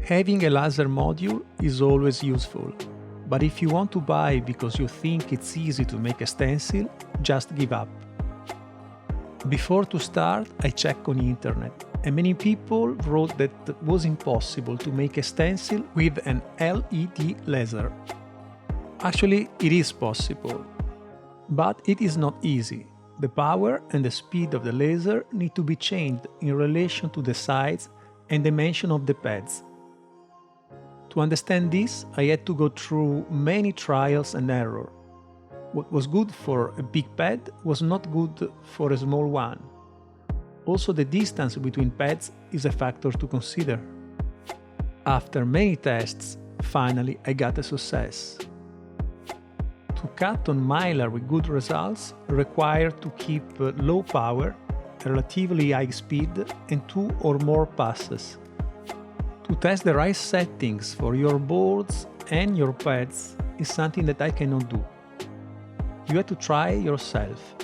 Having a laser module is always useful, but if you want to buy because you think it's easy to make a stencil, just give up. Before to start, I checked on internet, and many people wrote that it was impossible to make a stencil with an LED laser. Actually, it is possible, but it is not easy. The power and the speed of the laser need to be changed in relation to the size and dimension of the pads. To understand this, I had to go through many trials and errors. What was good for a big pad was not good for a small one. Also, the distance between pads is a factor to consider. After many tests, finally I got a success. To cut on mylar with good results required to keep low power, relatively high speed and 2 or more passes. To test the right settings for your boards and your pads is something that I cannot do. You have to try yourself.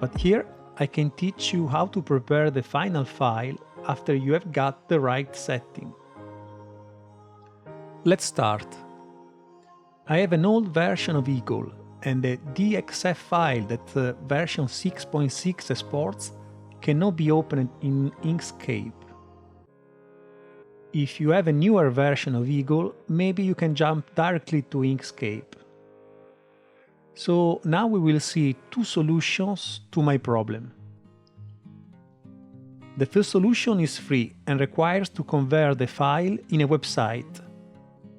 But here I can teach you how to prepare the final file after you have got the right setting. Let's start. I have an old version of Eagle and the DXF file that version 6.6 exports cannot be opened in Inkscape. If you have a newer version of Eagle, maybe you can jump directly to Inkscape. So now we will see two solutions to my problem. The first solution is free and requires to convert the file in a website,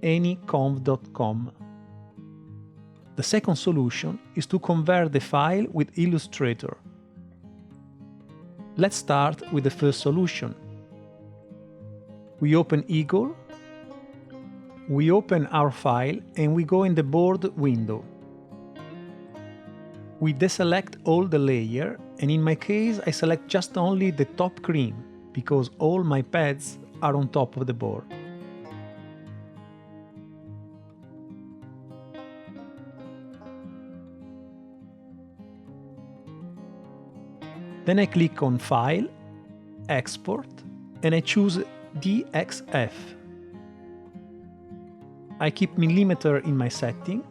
anyconv.com. The second solution is to convert the file with Illustrator. Let's start with the first solution. We open Eagle, we open our file and we go in the board window. We deselect all the layer and in my case I select just only the top cream because all my pads are on top of the board. Then I click on File, Export and I choose DXF. I keep millimeter in my setting.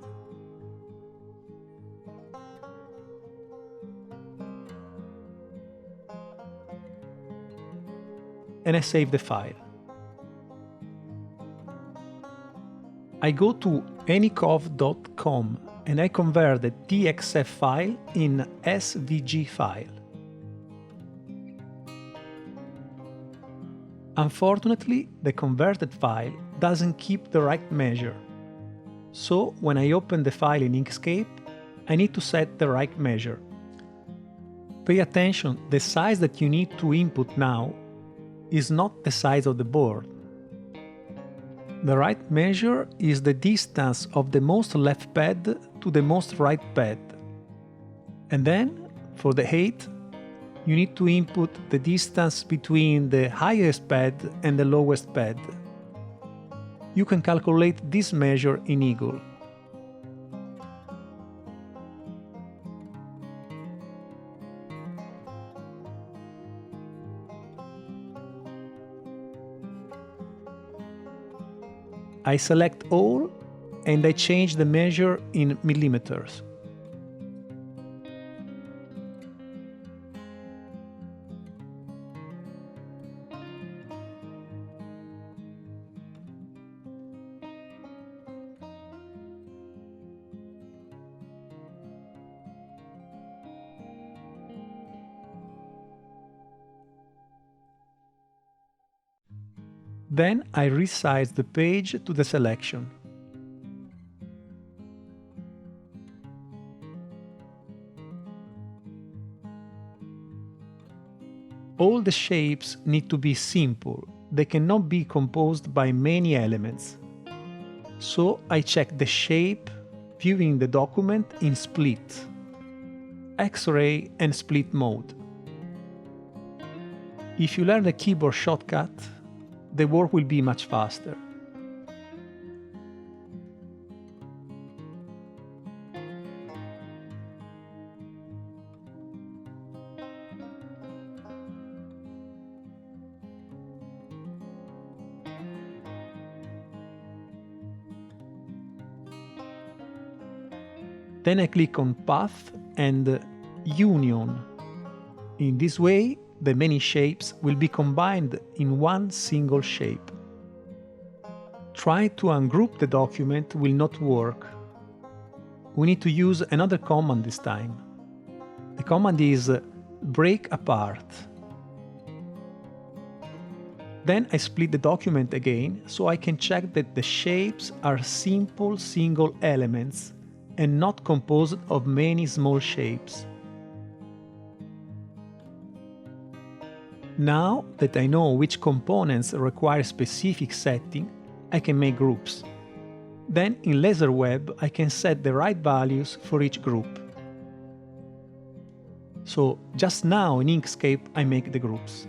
And I save the file. I go to anyconv.com and I convert the DXF file in SVG file. Unfortunately, the converted file doesn't keep the right measure. So when I open the file in Inkscape, I need to set the right measure. Pay attention, the size that you need to input now is not the size of the board. The right measure is the distance of the most left pad to the most right pad. And then, for the height, you need to input the distance between the highest pad and the lowest pad. You can calculate this measure in Eagle. I select all and I change the measure in millimeters. Then I resize the page to the selection. All the shapes need to be simple, they cannot be composed by many elements. So I check the shape, viewing the document in split, X-ray and split mode. If you learn the keyboard shortcut, the work will be much faster. Then I click on Path and Union. In this way, the many shapes will be combined in one single shape. Trying to ungroup the document will not work. We need to use another command this time. The command is break apart. Then I split the document again so I can check that the shapes are simple single elements and not composed of many small shapes. Now that I know which components require specific setting, I can make groups. Then in LaserWeb I can set the right values for each group. So just now in Inkscape I make the groups.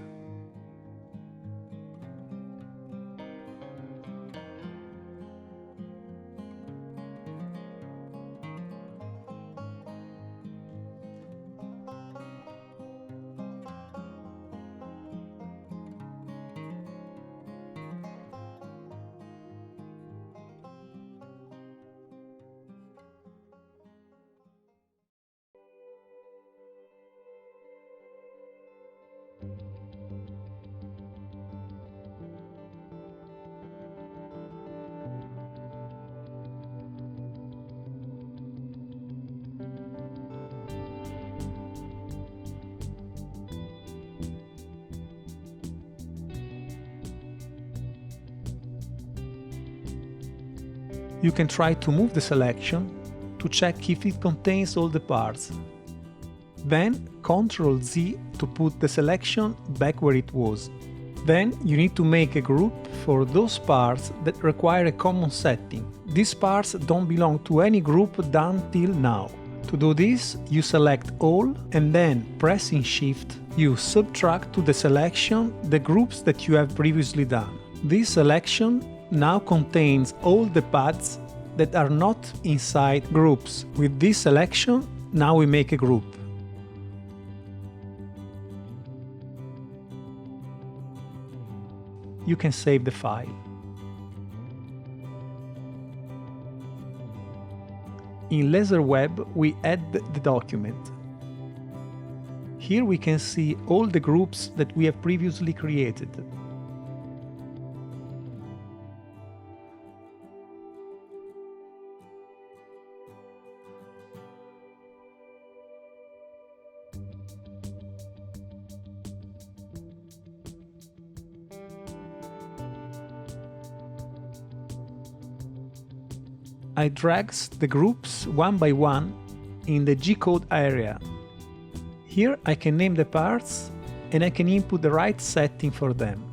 You can try to move the selection to check if it contains all the parts. Then Ctrl Z to put the selection back where it was. Then you need to make a group for those parts that require a common setting. These parts don't belong to any group done till now. To do this, you select all and then pressing Shift, you subtract to the selection the groups that you have previously done. This selection now contains all the paths that are not inside groups. With this selection, now we make a group. You can save the file. In LaserWeb, we add the document. Here we can see all the groups that we have previously created. I drag the groups one by one in the G-code area. Here I can name the parts and I can input the right setting for them.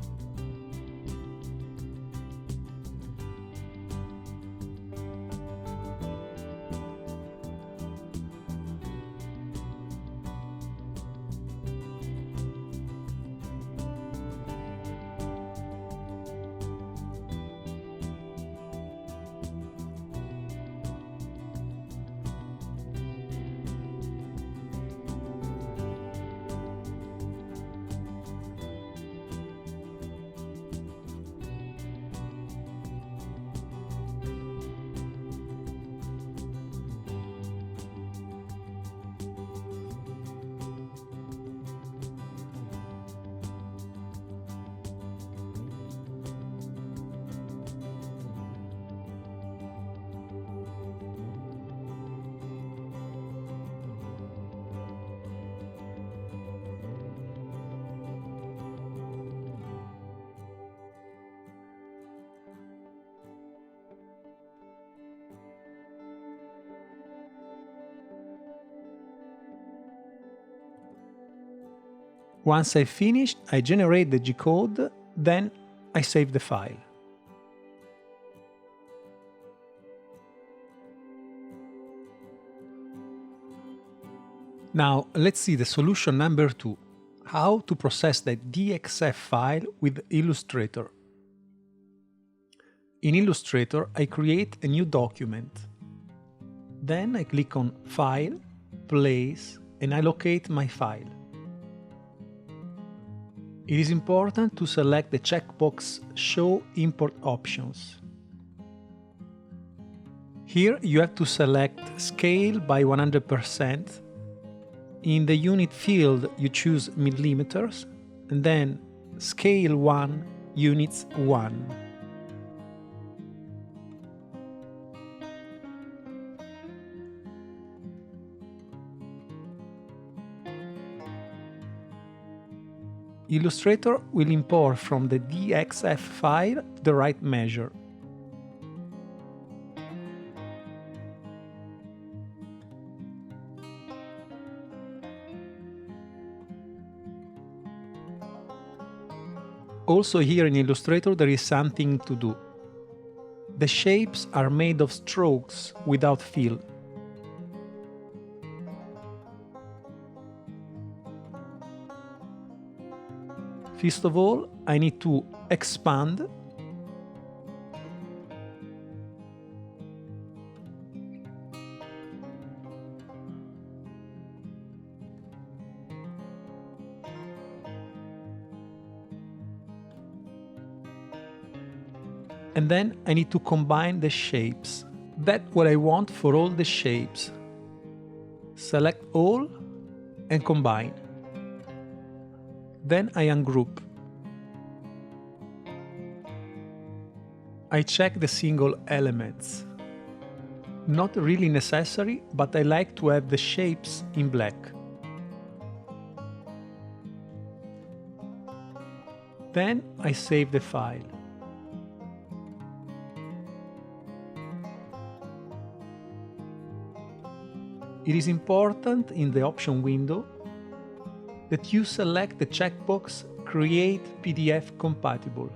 Once I've finished, I generate the G-code, then I save the file. Now let's see the solution number 2, how to process the DXF file with Illustrator. In Illustrator, I create a new document. Then I click on File, Place, and I locate my file. It is important to select the checkbox Show Import Options. Here you have to select Scale by 100%. In the unit field you choose millimeters, and then Scale 1, Units 1. Illustrator will import from the DXF file the right measure. Also here in Illustrator there is something to do. The shapes are made of strokes without fill. First of all, I need to expand . And then I need to combine the shapes. That's what I want for all the shapes. Select all and combine. Then I ungroup. I check the single elements. Not really necessary, but I like to have the shapes in black. Then I save the file. It is important in the option window that you select the checkbox Create PDF Compatible.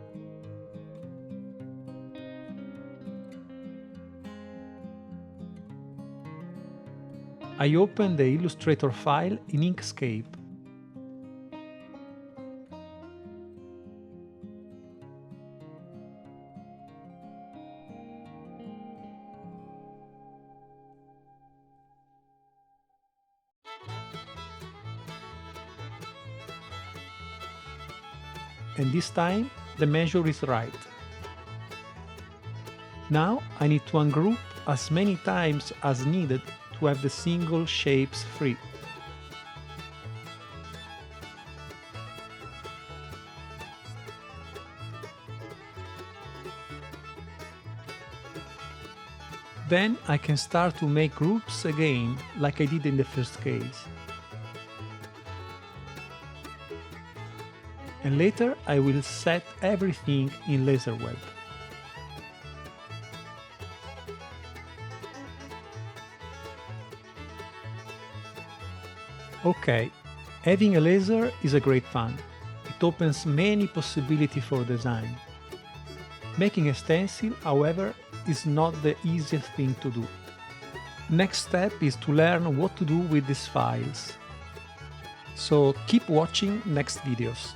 I open the Illustrator file in Inkscape. And this time the measure is right. Now I need to ungroup as many times as needed to have the single shapes free. Then I can start to make groups again, like I did in the first case. And later I will set everything in LaserWeb. Okay, having a laser is a great fun. It opens many possibilities for design. Making a stencil, however, is not the easiest thing to do. Next step is to learn what to do with these files. So keep watching next videos.